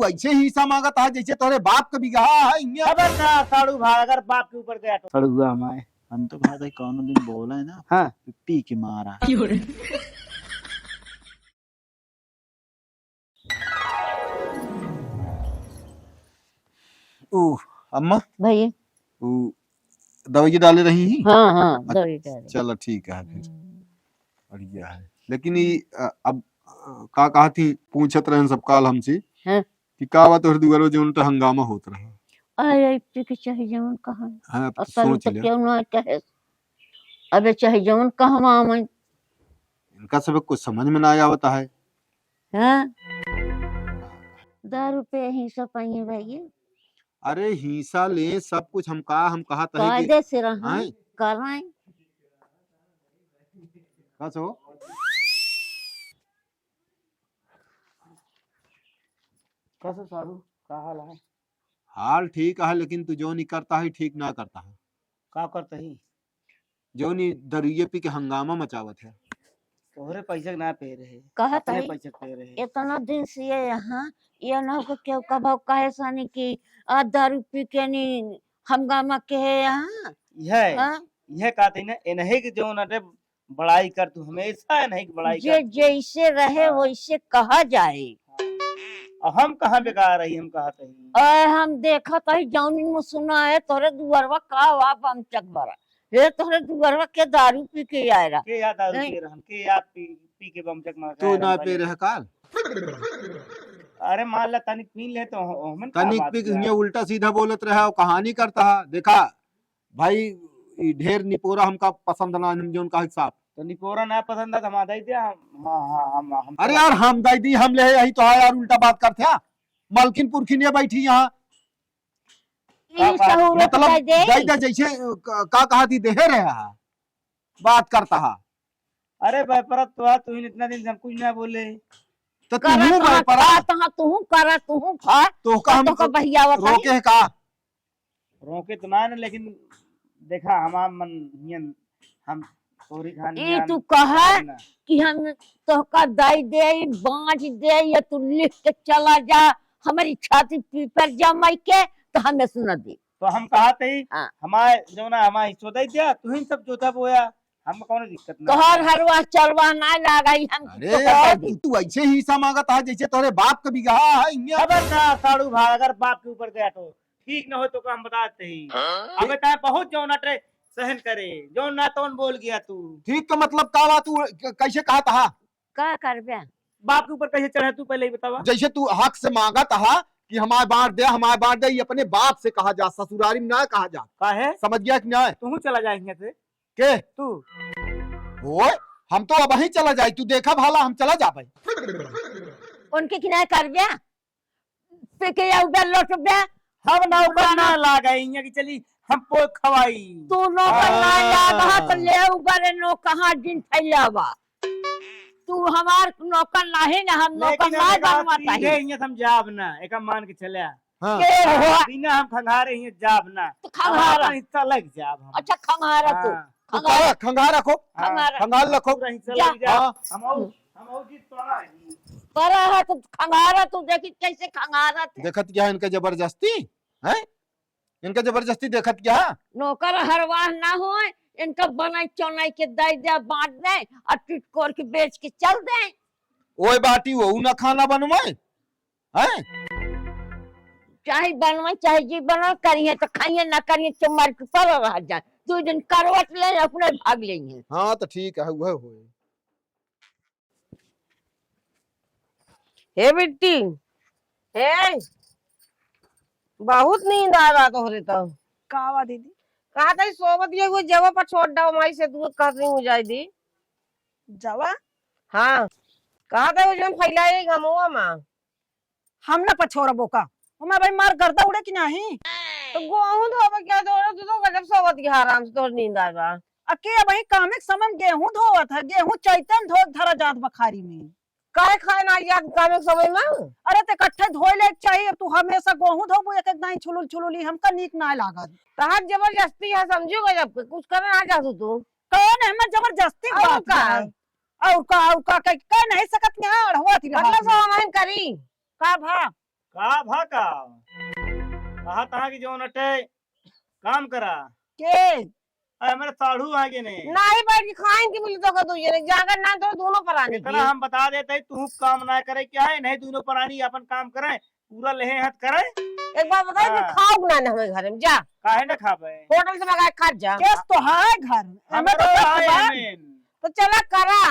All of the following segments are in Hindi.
ऐसे ही हिस्सा मांगता है जैसे तोरे बाप का बिगहा है। खबरदार साड़ू भाग, अगर बाप के ऊपर गया तो सड़ुआ हमारे हम तो भाई कौन दिन बोला है ना, हाँ पी के मारा। अम्मा भैया दवाई डाले रही। हाँ हाँ दवाई डाले। चलो ठीक है फिर, बढ़िया है। लेकिन ये अब का कहा थी पूछत रहे सब काल हमसे हाँ? कि का बात और दुगरो जो उनका हंगामा होत रहा। अरे के चाहे जवन कहा हाँ अब असल सोच तो लिया क्यों ना कहे। अबे चाहे जवन कहा मामा इनका सब कुछ समझ में ना आवता है। हाँ 10 रुपये ही सब पाइए भैया। अरे हिस्सा ले सब कुछ हम कहा तो है कि कायदे से रहा आए? कराएं। बस हो कैसे साड़ू का हाल है? हाल ठीक है, लेकिन तू जो नहीं करता है ठीक ना करता है। का करते ही जो नहीं दरुये पी के हंगामा मचावत है। तोहरे पैसे ना पे रहे, कहत अपने है पैसे पे रहे। इतना दिन से ये यहाँ ये ना हो क्यों कभाव कहे सानी की 10 रुपये के नहीं हंगामा के है यहाँ। यह कहते ना इन्हें की जो नटे बड़ाई कर, तू हमेशा इन्हें की बड़ाई जे कर। जैसे रहे हाँ। वैसे कहा जाए। और हम कहाँ बेकार रही, हम कहते ही अरे हम देखा कहीं जौनी में सुना है तोरे दुअरवा का वाप हम चक बरा ये तोरे दुअरवा के दारू पी के आएगा के याद दारू नहीं। पी रहन, के याद पी के बम चक मार तू ना पे रह काल अरे मान ला तनिक पी ले तो हमन का तनिक बात पी है। के उल्टा सीधा बोलत रहा और कहानी करता है। देखा भाई ई ढेर निपोरा हमका पसंद ना जोन का हिसाब। तो निकोरा ना पसंद है तो हम दे दिया। हम अरे यार हम दाई दी हम ले यही तो है यार, उल्टा बात करते हैं। मलकिन पुरखिन ये बैठी यहाँ ये सहूलत मतलब दे दे दाई दा जैसे का कहा थी देहे रहा है बात करता है। अरे भाई पर तू ही इतना दिन से हम कुछ ना बोले। तो तू करा भाई पर तू करा तू खा तो का हम तो का भैया रोके है का रोके तो ना, लेकिन देखा हमार मन हियन हम तोरी खानी ये तू कहा कि हम तो का दाई दे बांच दे या तू लिख के चला जा हमारी छाती पीपर जमाई के तो हमें सुना दे। तो हम कहते ही हाँ। हमारे जो ना हमारी चौदह दिया तू ही सब जोता बोया, हम कौन दिक्कत ना। तोहर हरवा चलवा ना लगाई हम अरे तो यार कर दी। तू ऐसे ही हिस्सा मांगता है जैसे तोरे बाप का बिगहा है। इन्हें खबरदार साड़ू भाग, अगर बाप के ऊपर गया तो ठीक न हो तो हम बताते ही। अबे ताए बहुत जो नटे सहन करे जो ना तोन बोल गया तू। ठीक का मतलब का बात तू कैसे कहा था? का करबे बाप के ऊपर कैसे चढ़ा तू पहले ही बतावा। जैसे तू हक से मांगा था कि हमारे बांट दे, ये अपने बाप से कहा जा, ससुरारी में ना कहा जा। का है समझ गया कि न्याय तू चला जाएंगे से के तू ओए हम तो अब वहीं चला जाए। तू देखा भाला हम चला जा भाई। उनके किनारे करबे पे के या उबे लौट बे हम नौकर ना ला गए कि चली हम पो खवाई। तू नो करना लागा तो ले ऊपर नो कहां दिन फैलावा तू हमार नौकर नाही ना हम नौकर ना बनवाता ये है। हियत हम जाब ना एक मान के चले हाँ। के हो बिना हम खंगारे हियत जाब ना तो खंगारा हिस्सा लग जाब हम। अच्छा खंगारा तू तू कहा खंगार रखो, खंगारा खंगाल रखो। पूरा हिस्सा जा, लग जाब। हाँ। हम जी तोड़ा है। पर है तो खंगारा तू देखी कैसे खंगारा थे। देखत क्या है इनका जबरदस्ती है, इनका जबरदस्ती देखत क्या है? नौकर हरवाह ना हो इनका बनाई चौनाई के दे दे बांट दे और टिटकोर के बेच के चल दे। ओए बाटी वो ना खाना बनवाए हैं? चाहे बनवा चाहे जी बना करिए तो खाइए ना करिए चुमार के पर रह जाए 2 दिन करवट ले अपने भाग लेंगे। हाँ तो ठीक है वह हो। हे बिट्टी हे बहुत नींद आ रहा तोहरे तो। कावा दीदी कहा था सोबत ये कोई जगह पर छोड़ डाओ माई से दूध कर रही हूँ जाए दी। जवा हाँ कहा था जो फैलाए घमुआ माँ हम ना पछोरा बोका हमें भाई मार करता उड़े कि नहीं। तो गेहूं धोबे क्या धो रहा तू तो गजब सोबत की आराम से तोहर नींद आ रहा। अके भाई कामिक समय में गेहूं धोवा था गेहूं चैतन धो धरा जात बखारी में काहे खाए ना याद कामे समय में। अरे ते कट्ठे धोए ले चाहिए तू हमेशा गेहूं धोबो एक एक दाई छुलुल छुलुली हमका नीक ना लागत। तहार जबरदस्ती है समझो गजब कुछ करे ना जा तू कौन है मैं जबरदस्ती और बात का? है और का कह नहीं सकत यहाँ हुआ थी मतलब सब हम करी का भा का भाका कहा तहा की जो नटे काम करा के अरे मेरे साढ़ू आगे ने नहीं बैठ के खाएंगे मिली तो तू ये जाकर ना तो दोनों परानी इतना हम बता देते तू काम ना करे क्या है नहीं दोनों प्राणी अपन काम करे पूरा लेहे हाथ करे एक बार बताओ कि हाँ। खाओ ना हमें घर में जा काहे ना खाबे होटल से मंगा के खा जा केस तो है घर हमें तो हमरो शक बा। है मेन तो चला करा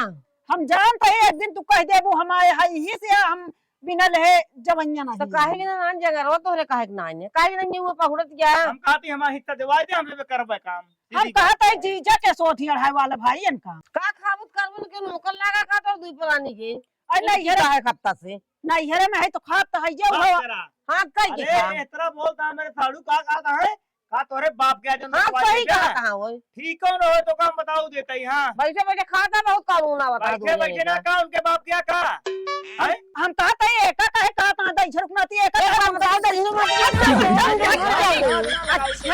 हम जानते हैं एक दिन तू कह देबू हमारे है यही से हम बिना लहे जवैया नहीं तो काहे के ना जगह रो तोरे काहे के ना है काहे के नहीं हुआ पहुड़त क्या हम कहती हमारा हिस्सा दिवा दे हम करबे काम हम दीदी कहते हैं जीजा के सोठी अढ़ाई वाला भाई इनका का खाबत करबन के नौकर लगा का तो दुई परानी के अरे नहीं ये है खत्ता से नहीं हेरे में है तो खात तो है ये बात वो करा हां कह के खा अरे इतना बोलता मेरे साढ़ू का कहा है का तोरे बाप के जो हां सही कहा कहां हो ठीक कौन हो तो काम बताओ देता ही हां बैठे बैठे खाता बहुत कानून ना बता बैठे बैठे ना का उनके बाप क्या कहा हम कहते हैं एका कहे का ता दई झरकनाती एका एक बार बता दे अच्छा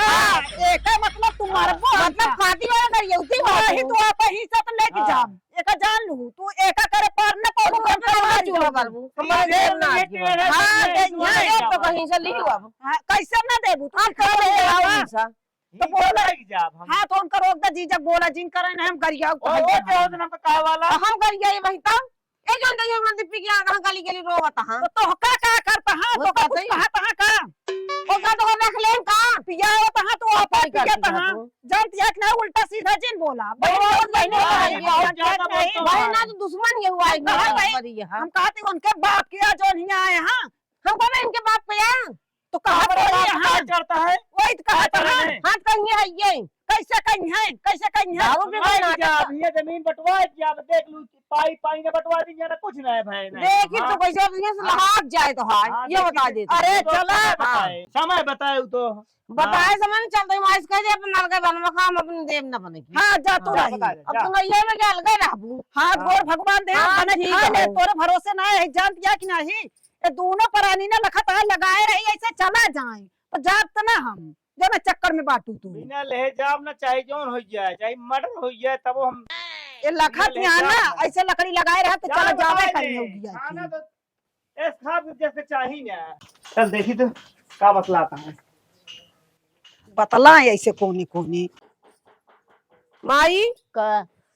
एका मतलब तुम्हारा मतलब खाती वाला करिए उसी वही तू आप ही से तो लेके जा एका जान लू तू एका करे पर न को कर चूल्हा करबू हमारे देर ना हां तो कहीं से ली अब कैसे ना देबू तू कर ले आओ सा तो बोला जाब हम हां तो उनका रोक दे जीजा बोला जिन करे ना हम गरिया ओ जो दिन हम कहा वाला हम कर गए वही तब एक घंटे के मंदिर पी के कहां गली गली रोवत हां तो का करता हां वो तो का कहते ही। कहा तहां का ओ का तो रख ले का पिया तहां तो आप पिया तहां जानती है कि ना उल्टा सीधा जिन बोला बहुत बहने बहुत ज्यादा बोलते हो। भाई ना तो दुश्मन ये हुआ है कहाँ गए? पर ये हां हम कहते उनके बाप किया जो नहीं आए हां हम कब इनके बाप पे आ तो कहा तो हां चढ़ता है वही तो कहा तहां हाथ कहीं है ये कैसे कहीं है दारू पे कोई ना जाब ये जमीन बंटवा जाब देख लू पाई पाई ने बंटवा दी ना कुछ ना है भाई देखिए तो कैसे दुनिया से भाग जाए तो हां ये बता दे अरे चला समय बताए तो बताए समय चलते माइस कह दे अपन नलका बनवा काम अपन देव ना बने की हां जा तू हाँ, रही बता दे, अब जा। तुम ये में क्या लगे रहबू हाथ गोर भगवान दे हाँ, बने ठीक खा ले है। तोरे भरोसे ना है जान दिया कि नहीं ये दोनों प्राणी ने लखत है लगाए रही ऐसे चला जाए तो जाब तो ना हम जो ना चक्कर में बाटू तू बिना ले जाब ना चाहे जोन हो जाए चाहे मर्डर हो जाए तब हम ये लखत ले यहाँ जा। ना ऐसे लकड़ी लगाए रहा तो चला जाब जावे बताए कहीं दे। हो खाना गया तो इस खाब जैसे चाहिए ना चल देखी तो का बतलाता है बतला ऐसे कोनी कोनी माई का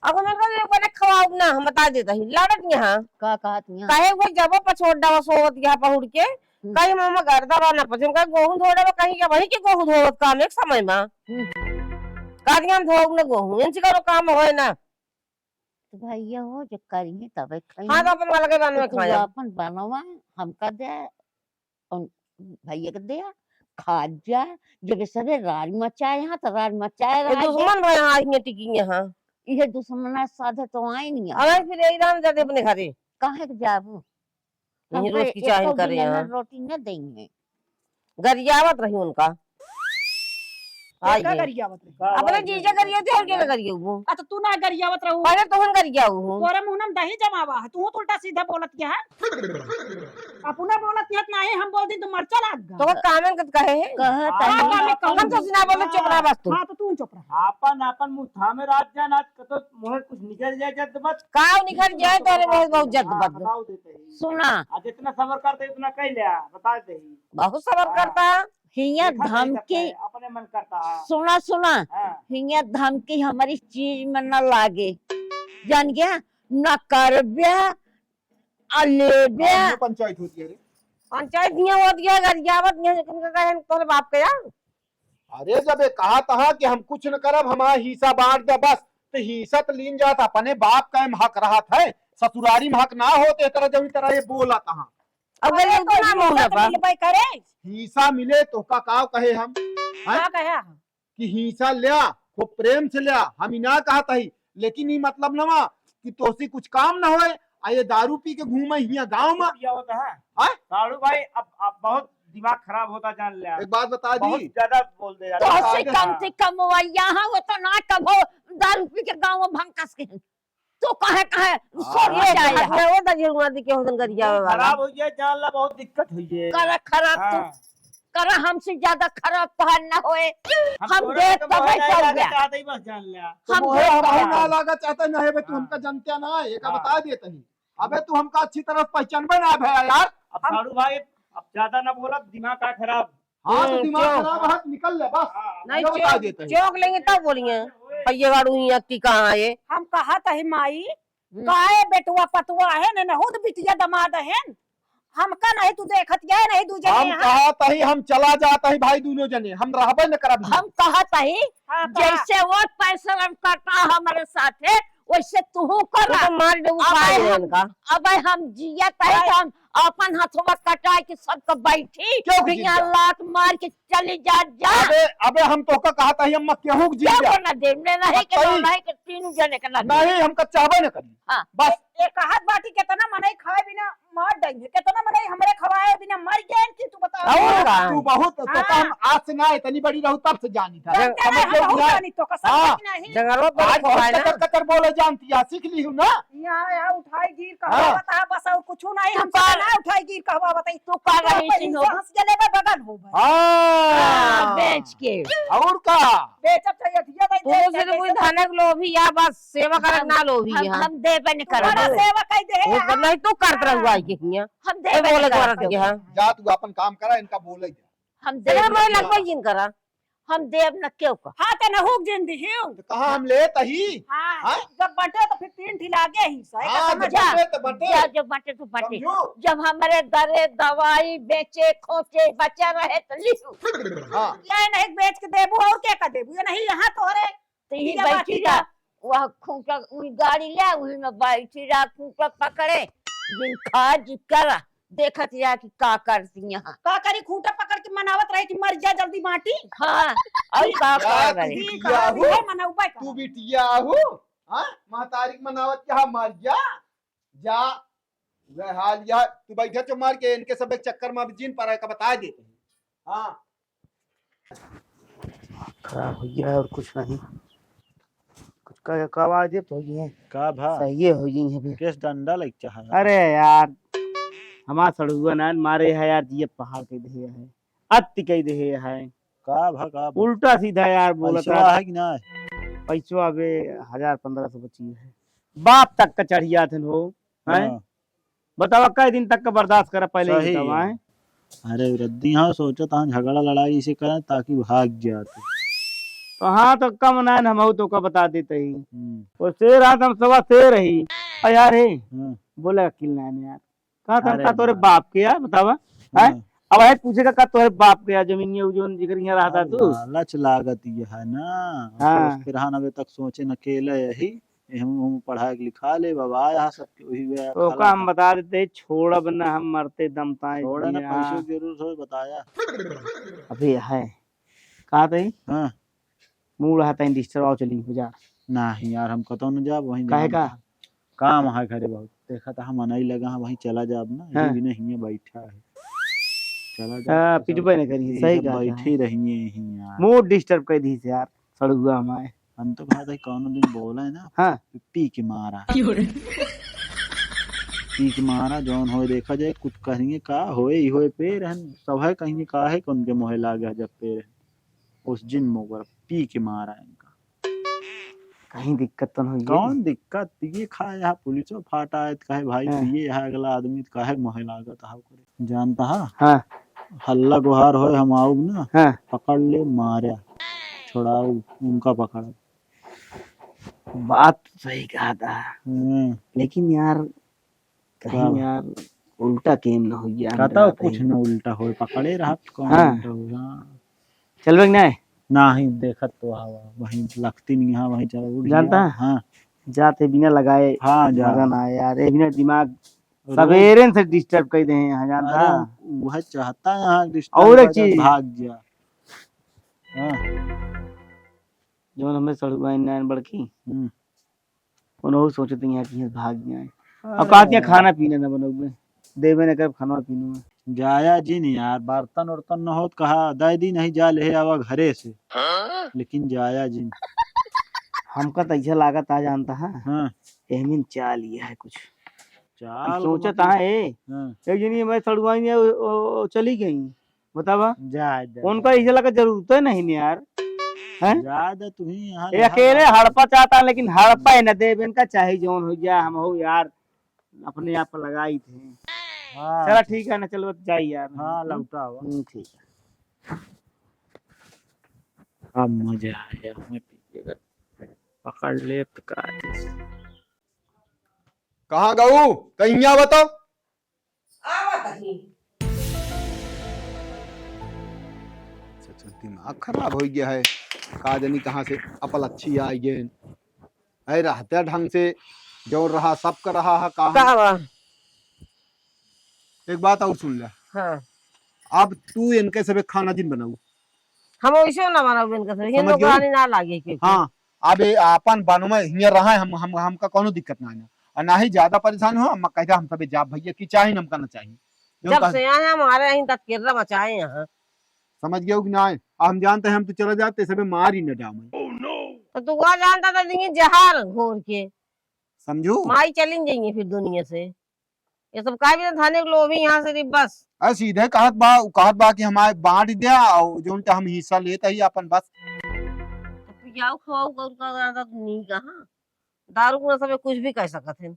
अब मैं कल को खवाऊ ना हम बता देता ही लड़त यहां कहत यहाँ कहे वो जब पछोड़ डावा सोवत यहां पहुड़ के कहीं मामा घर दबा ना पछम का गोहूं धोड़े कहीं के वही के गोहूं धोवत काम एक समय में कादियां धोग न गोहूं इनसे करो काम होए ना तो भैया हो जो करिए तब हां तो अपन वाला के बन में तू खाया अपन बनवा हमका दे और भैया के दे खा जा जब सबे राज मचाए यहाँ तो राज मचाए ये रहा दुश्मन भाई हां ये टिकी यहां ये दुश्मन साधे तो आए नहीं अरे फिर यही राम जाते अपने घरे काहे के जाबू यही रोज की चाहन करे यहां रोटी न देंगे गरियावत रही उनका क्या आइए गरियावत रही अपने जीजा करियो थे और क्या करियो वो तो तू ना गरियावत रहू पहले तो हम करिया हूं तोरे मुंह में दही जमावा है तू तो उल्टा सीधा बोलत क्या है अपना बोलत क्या नहीं हम बोल दी तो मरचा लाग गा तो वो कामन कत कहे है कहत हाँ, है काम में कहूं हम तो सुना बोले चुप रहा बस तू हां तो तू चुप रह आपन आपन मुठा में रात जान आज तो मुहे कुछ निकल जाए जब मत काव निखर जाए तो अरे बहुत जद बद बताओ देते ही सुना आज जितना सबर करते उतना कह लिया बता दे ही बहुत सबर करता हिया देखा नहीं सकता धमकी है, अपने मन करता है सुना सुना हाँ। हिया धमकी हमारी चीज में न लागे जान गया न करबे अलेबे पंचायत होती है रे पंचायत दिया हो दिया गरियावत ये किनका कहे तोरे बाप के यार अरे जब ये कहा था कि हम कुछ न करब हमारा हिस्सा बांट दे बस तो हिस्सा तो लीन जाता अपने बाप का हक रहा था ससुरारी में हक ना होते तरह जब तरह ये बोला कहा अब गरीब तो ना मोहना पा भाई करे हिस्सा मिले तो का काव कहे हम क्या कहे कि हिस्सा लिया खूब प्रेम से लिया हम ही ना कहा था लेकिन ये मतलब नवा कि तोसी कुछ काम ना होए आ ये दारू पी के घूमे हिया गांव में क्या होता है हाँ? साड़ू भाई अब बहुत दिमाग खराब होता जान लिया एक बात बता बहुत दी ज्यादा बोल दे तो रहा से कम से कम हुआ यहाँ वो तो ना कम हो दारू पी के गाँव में भंकस के तो कहे सोनिया जाए हाथ में वो दजी नदी के होदन गरियावे वाला खराब हो गया जान ला बहुत दिक्कत हुई है कर खराब तो हाँ। कर हमसे ज्यादा खराब तो न होए हम थोड़े देख तो तो भाई बहुत चल ज्यादा गया चाहते ही बस जान लिया हम मोहे देख हमारे तो ना लागा चाहते ना है बे तू हाँ। हमका जानते ना ये का हाँ। बता देते ही अबे तू हमका अच्छी तरह पहचानबे ना भैया यार अब साड़ू भाई अब ज्यादा ना बोला दिमाग का खराब। हाँ तो दिमाग क्यों? खराब है, निकल ले बस। नहीं ये बता देते हैं। चौक लेंगे तब बोलिए पहिए गाड़ू ही अक्की कहाँ आए। हम कहा था माई काहे बेटुआ पतुआ है न नहुद बिटिया दमाद है हमका नहीं तू देखत गए नहीं तू जने हम कहा तही हम चला जाता ही भाई दोनों जने, हम रहबे न करब। हम कहा ही हाँ, जैसे वो पैसा करता हमारे साथ है वैसे तू कर तो मार दे उपाय है इनका। अब हम जिया तय तो हम अपन हाथों कटा के सबको बैठी क्यों फिर जिया? यहाँ लात मार के चली जा अबे अबे हम तो का कहा था हम केहू जी क्या जा करना देने नहीं के बताई। नहीं के तीनों जने करना नहीं, हमका चाहबे न करी। हाँ। बस एक कहत बाटी केतना मनई खाए बिना मार देंगे केतना मनई हमरे खवाए बिना मर गए कि तू बता और का? तू बहुत तो हाँ। हम आज से ना इतनी बड़ी रहू तब से जानी था। जानते नहीं, समझ हम बहुत गई? जानी तो कसम हाँ। से नहीं जंगलों पर आज खवाए ना। कतर कतर बोले जानती है, सीख ली हूँ ना। यहाँ उठाई गिर हाँ। कहवा बता बस और कुछ नहीं हम कर। ना उठाई गिर कहवा बताई तू कर रही थी नो हंस जले में बगल हो गए हाँ। बेच के और का बेचब चाहिए दिया भाई पुरुष से कोई धानक लोभी या बस सेवा करक ना लोभी यहाँ। हम दे बन कर बड़ा सेवा कह दे वो कर नहीं तू करत रहू आई के हियां। हम ए दे बोले बन करत के हां। जा तू अपन काम करा, इनका बोले जा। हम दे तेरा मैं लगभग जिन करा। हम देव न क्यों का हाँ ते नहुक जिंदी हियो तो कहा हम ले तही। हाँ हाँ? जब बटे तो फिर तीन ठिलागे ही सही हाँ, समझ जा। बटे तो बटे। जा जो बटे तो बटे समझो? जब हमारे दरे दवाई बेचे खोचे बचा रहे तो लिखो हाँ। ये नहीं बेच के देबू और क्या कर देबू ये नहीं यहाँ तोरे तो ही ठीक है, बैठी बाकी रहा वह खूंटा वही गाड़ी ले वही में बैठी रहा खूंटा पकड़े जिन खा जी करा देखत या कि का करती यहाँ का करी खूंटा पकड़ के मनावत रहे कि मर जा जल्दी माटी हाँ और का या कर तू रहे भी ठीक किया है हो? है मनाउबा तू बिटिया हो। हाँ, महतारिक मनावत क्या मर जा जा। वह हाल या तू बैठे चो मार के इनके सब एक चक्कर में अब जिन पर है का बता देते हैं। हाँ खराब हो गया और कुछ नहीं। कुछ का आवाज है तो ये का भा सही हो गई है। केस डंडा लग चाहा। अरे यार हमार सड़ुआ ना मारे है यार जी पहाड़ के दे है अति कह दे है का भा का भा? उल्टा सीधा यार बोलत पैसा है कि ना? पैसो अबे 1000-1500 बची है बाप तक का चढ़िया थे हो हैं हाँ, बतावा कई दिन तक का बर्दाश्त कर पहले ही सही बतावा है। हैं? अरे रद्दी हाँ सोचा था झगड़ा लड़ाई इसे करें ताकि भाग जाते। तो हाँ तो कम ना हम तो का बता देते ही हम्म, वो शेर हाथ हम सवा शेर ही और यार है हाँ, बोले अकिल ना यार कहा था अरे का तोरे बाप। बाप के यार बतावा हैं हाँ। अब है पूछेगा का तोरे बाप के यार जमीन ये जो जिक्र यहाँ रहा था तू लालच लागत ये है ना। हाँ। सोच फिर हाँ अबे तक सोचे न अकेले यही हम पढ़ा के लिखा ले बाबा यहाँ सब वही वे तो खाला का हम बता देते छोड़ब ना हम मरते दम ताए थोड़ा ना जिया। पैसों की जरूरत हो बताया। अबे है कहा थे हाँ मूड हाथ डिस्टर्ब आओ चली बाजार नहीं यार हम कतो न जाब वहीं काहे जाम। का काम है घरे बहुत देखा था हम नहीं लगा हाँ वहीं चला जाब ना हाँ। ये भी नहीं है बैठा है चला हाँ, जाब पिटबे न करिए सही कहा बैठे रहिए यहीं यार। मूड डिस्टर्ब कर दी से यार सड़ुआ हमारे हम तो कहा था कौन दिन बोला है ना हाँ पी के मारा पी के मारा जौन हो देखा जाए कुछ कहेंगे का होए ही होए पे रहन सब है कहेंगे का है कौन के मोहे लागे जब पे रहन उस जिन मोगर पी के मारा इनका। कहीं दिक्कत तो नहीं कौन दिक्कत ये खा यहाँ पुलिस फाटा है कहे भाई हाँ। ये यहाँ अगला आदमी काहे मोहे लागत हा करे जानता हा हाँ हल्ला गुहार हो हम आऊ ना हाँ पकड़ ले मारा छोड़ाऊ उनका पकड़ा। बात तो सही कहा था हम्म, लेकिन यार क्या? कहीं यार उल्टा केम ना हो गया कहता कुछ न उल्टा हो पकड़े रहा कौन हाँ। उल्टा हो हाँ। चल बे ना नहीं देखत तो हवा वहीं लगती नहीं यहाँ वहीं चला उठ जानता गया। है? हाँ जाते बिना लगाए हाँ जा मगन आए यार ये बिना दिमाग सवेरे से डिस्टर्ब कर दे हैं जानता अरे वह चाहता है यहाँ और एक डिस्टर्ब चीज। भाग जा। हाँ जो हमें सड़ुआ नैन बड़की हम्म। उन्होंने सोचते हैं कि भाग जाए अब कहते हैं खाना पीना न बनोगे देवे न कर खाना पीना में जाया जी नहीं यार बर्तन उर्तन न हो कहा दादी नहीं जा ले आवा घरे से लेकिन जाया जी हमका तो ऐसा लागत आ जानता है हाँ एहमिन चा लिया है कुछ चाल सोचता है हाँ एक जनी मैं सड़ुआ चली गई बतावा जा उनका ऐसा लगा जरूरत है नहीं यार हैं ज्यादा तू ही यहाँ ये अकेले हड़पा चाहता लेकिन हड़पा ही न दे इनका चाहे जोन हो गया हम हो यार अपने आप पर लगाई थे हाँ चला ठीक है ना, चलो जाइए यार। हाँ लौटा हुआ। ठीक। अब मजा आया हमें पीछे पकड़ ले तो कहाँ गऊ कहीं आ बताओ। अच्छा, दिमाग खराब हो गया है, का जानी कहाँ से अपल अच्छी आई गे है, रहते ढंग से जो रहा सब कर रहा है कहाँ। का एक बात और सुन ले, हाँ अब तू इनके सब खाना दिन बनाऊ। हम वैसे ना बनाओ बिन कसर हिंदू समझ गए? गानी ना लागे के हाँ अब अपन बानो में हियर रहा है, हम हमका कोनो दिक्कत ना है और ना ही ज्यादा परेशान हो। हम कहते हम सबे जाब भैया की चाहिए हमका ना चाहिए। जो जब कह- से आए हमारे यहीं तक किरला मचाए यहाँ। समझ गए कि ना है? हम जानते हैं हम तो चले जाते सबे मार ही न जाए। तो तू वहाँ जानता था देंगे जहार घोर के समझू माई चली जाएंगे फिर दुनिया से। ये सब का भी थाने के लोग भी यहाँ से बस सीधे कहत बा कि हमारे बांट दिया और जो हम हिस्सा लेते ही अपन बस। पियाऊ खवाऊ कर नहीं कहा दारू को सब कुछ भी कह सकत है।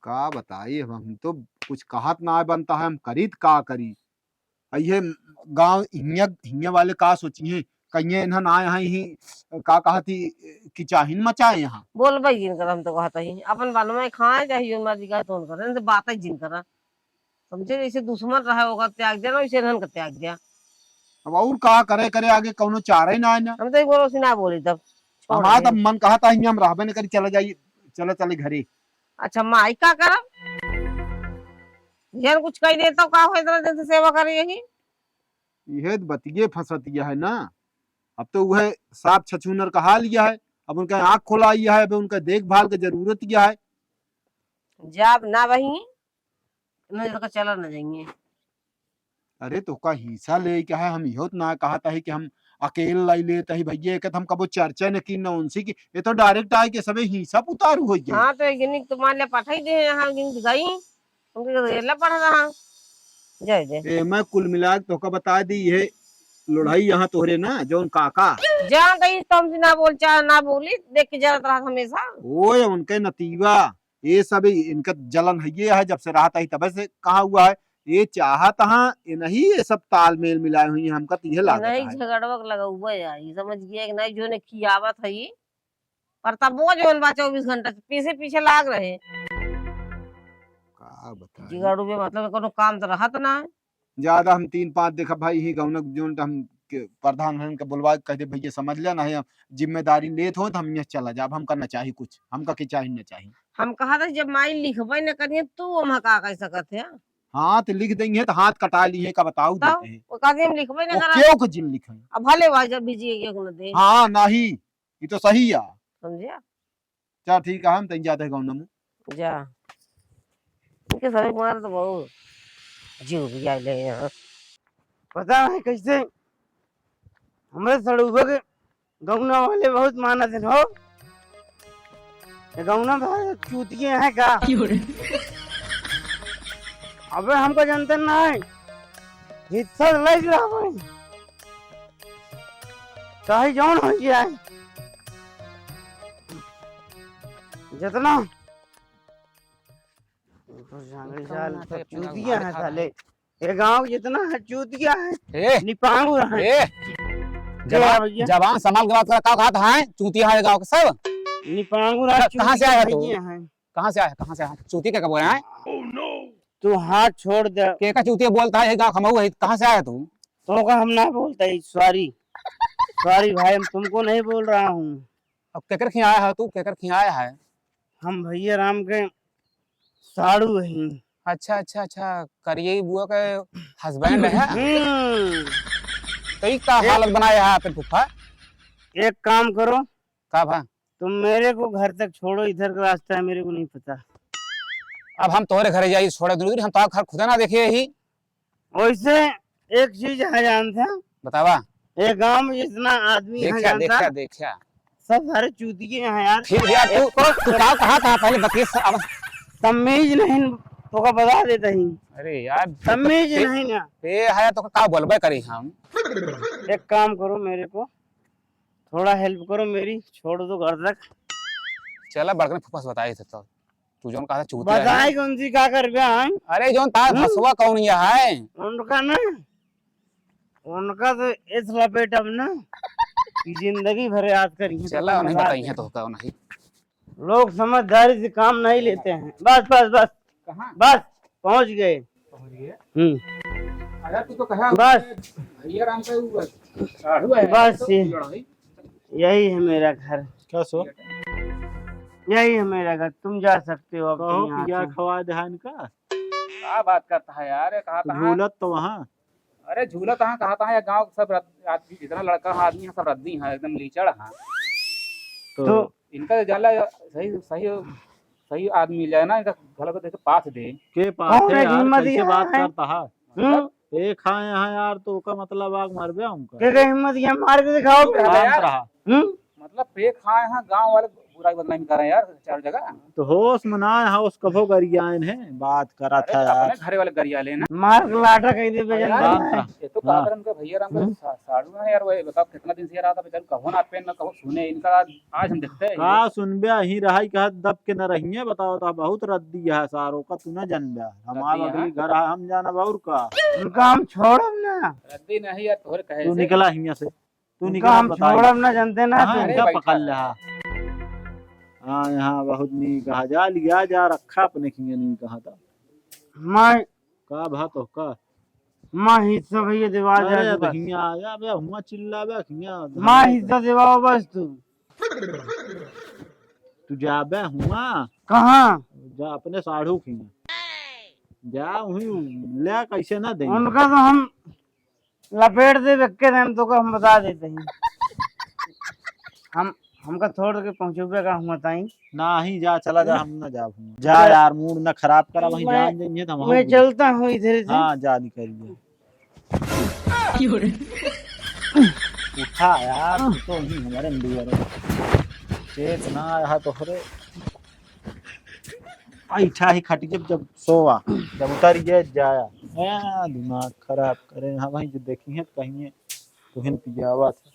का बताइए हम तो कुछ कहत ना बनता है, हम करीत का करी। ये गांव हिया वाले का सोचिए कहिए इन्हन आए हैं ही का कहती कि चाहिन मचाए यहाँ। बोल भाई जिन कर हम तो कहता ही अपन बालों में खाए चाहे जो मर्जी का तो करे बात ही जिन करा समझे। जैसे दुश्मन रहा होगा त्याग दिया ना वैसे इन्हन का त्याग दिया। अब और का करे करे आगे कौनो चारे ना है ना। हम तो एक बार ना बोली तब छोड़ हमारा दिया। तब मन कहा था हम रहबे न करी चले जाइए चले घरे। अच्छा माई का करब जन कुछ कह देता का हो इतना दिन से सेवा करे यही। यह बतिये फंसतिया है ना। अब तो वह साफ छछूनर कहा लिया है, अब उनका आँख खोला लिया है, अब उनका देखभाल की जरूरत क्या है। जब ना वही नहीं तो चला न जाएंगे। अरे तो का हिस्सा ले क्या है, हम यो ना कहता है कि हम अकेले लाई लेते ही भैया एक हम कबो चर्चा न की न उनसे की ये तो डायरेक्ट आए के सबे हिस्सा उतारू हो गए। हाँ तो गिनिक तो मान ले पठा ही दे यहाँ गिन गई उनके रेला पढ़ रहा जय जय। मैं कुल मिला तो का बता दी ये लड़ाई यहाँ तोहरे ना जो काका जहाँ कहीं तुमसे ना बोल चाहे ना बोली देख के जरा रहा हमेशा। ओए उनके नतीवा ये सब इनका जलन है ये है जब से रहा ही तब से कहा हुआ है ये चाहत हाँ ये नहीं ये सब तालमेल मिलाए हुई है हमका तो ये लागत नहीं है। झगड़वक लगा हुआ है ये समझ गया कि नहीं जो ने खियावत है ये पर तब वो जो बा 24 घंटा पीछे पीछे लाग रहे का बताएं। जिगाड़ू में मतलब कोनो काम तो रहत ना है। ज्यादा हम 3-5 देखा भाई ही गौनक जोन हम प्रधान के बुलवा कह दे भैया समझ लिया ना है जिम्मेदारी लेत हो तो हम यहाँ चला जा हम करना चाहिए कुछ हमका के चाहिए न चाहिए। हम कहा था जब माई लिखबे न करिए तू हम का कह सकत है। हाँ तो लिख देंगे तो हाथ कटा लिए का बताऊ तब देते हैं वो कहते हम लिखबे न वो करा क्यों को जिन लिखे। अब भले भाई जब बिजी के न दे हाँ नहीं ये तो सही है। समझिया चल ठीक है हम तैयार जाते हैं गौनम जा इनके सभी कुमार तो बहुत जीव भी आए ले यहाँ। पता है कैसे हमारे सड़ुबा के गौना वाले बहुत मानत है हो। ये गौना में चूतिए हैं का अबे हमको जानते ना है हिस्सा लग रहा है चाहे जौन हो गया है जितना चूतिया है साले ये गांव जितना है चूतिया है निपांगू है। जवान संभाल के बात कर का कहा है चूतिया है गांव के सब निपांगू कहाँ से आया तू? है कहाँ से आया चूती क्या बोल रहा है तू हाथ छोड़ दे के का चूतिया बोलता है गांव खमाऊ है कहाँ से आया तू तो का हम ना बोलता है सॉरी सॉरी भाई हम तुमको नहीं बोल रहा हूँ। अब केकर खियाया है तू केकर खियाया है हम भैया राम के साड़ू हैं। अच्छा करिए बुआ के हस्बैंड है तो ये का हालत बनाया है फिर फुफा एक काम करो का भा तुम मेरे को घर तक छोड़ो इधर का रास्ता है मेरे को नहीं पता। अब हम तोहरे घरे जाइए छोड़े दूर हम तो घर खुदा ना देखे ही वैसे एक चीज है जानते हैं बतावा एक गांव में जितना आदमी है जानता देखा सब सारे चूतिए हैं यार। फिर यार तू कहा था पहले बतिए तमीज नहीं तो का बता देता ही। अरे यार तमीज नहीं ना ए है तो का बोलबे करी हम। एक काम करो मेरे को थोड़ा हेल्प करो मेरी छोड़ दो घर तक। चला बड़कन फुफा से बताई थे तो तू जोन कहा चूतिया है बताई कौन सी का कर गया है अरे जोन तार हसुआ कौन ये है उनका ना उनका तो इस लपेट अब ना कि जिंदगी भर याद करेंगे चला नहीं बताइए तो का नहीं लोग समझदारी से काम नहीं लेते हैं बस बस बस कहां बस पहुंच गए अरे तू तो कहा बस भैया राम का साढ़ू है बस यही है मेरा घर क्या सो यही है मेरा घर तुम जा सकते हो अब कहो यहाँ कि क्या से। खवा ध्यान का क्या बात करता है यार कहा था झूलत तो वहाँ अरे झूला कहाँ कहा था यार गांव सब आदमी जितना लड़का आदमी है सब रद्दी है एकदम लीचड़ है तो इनका जाला सही सही सही आदमी मिल जाए ना इनका घर को देखे पास दे के पास कौन है है यार हिम्मत कैसे ये बात है? करता है हम्म? एक हाँ यहाँ यार तो का मतलब आग मर गया उनका क्या हिम्मत ये मार के दिखाओ अरे शांत यार। रहा मतलब फेक हाँ यहाँ गांव वाले बुराई बदनामी कर रहे हैं यार चार जगह तो होश मना यहाँ उस कभो गरियान है बात करा अरे था यार अपने घरे वाले गरिया लेना मार के लाटा कह दे बेजन यार, बात था। ये तो कहा था उनका भैया राम का साड़ू है यार वो बताओ कितना दिन से यार आता बेचारा कहो ना पेन ना कहो सुने इनका आज हम देखते हैं का सुनबे ही रहा कहा दब के न रहिए बताओ तो बहुत रद्दी है सारों का तू न जानबे हमारा रद्दी है? अगली घर हम जाना और का उनका हम छोड़ब ना रद्दी नहीं यार तोहरे कहे तू से। निकला हिया से तू उनका निकला हम बताइए छोड़ब ना जानते ना हाँ, तुम। अरे इनका भाई पकड़ साहब। लिया हाँ यहाँ बहुत नहीं कहा जा लिया जा रखा अपने किए नहीं कहा था मैं का भा तो का माँ हिस्सा भैया दिवा अरे जा अब हिया आया बे हुआ चिल्ला बे हिया माँ हिस्सा दिवाओ बस तू तू जा बे हुआ कहाँ जा अपने साढ़ू खिया जा वही ले कैसे ना दे उनका तो हम लपेट दे रखे थे हम तो को हम बता देते हैं हमका छोड़ के पहुंचोगे का हम बताई ना ही जा चला जा हम ना जा जा यार मूड ना खराब करा वहीं मैं- जान जाइए तो मैं चलता हूँ इधर से हाँ जा निकलिए उठा यार तू तो ही हमारे अंदर चेत ना आया तो हरे ऐठा ही खटी जब सोवा जब उतर गया जाया दिमाग खराब करे हाँ वहीं जो देखी है कहीं तो हिन पिजावा था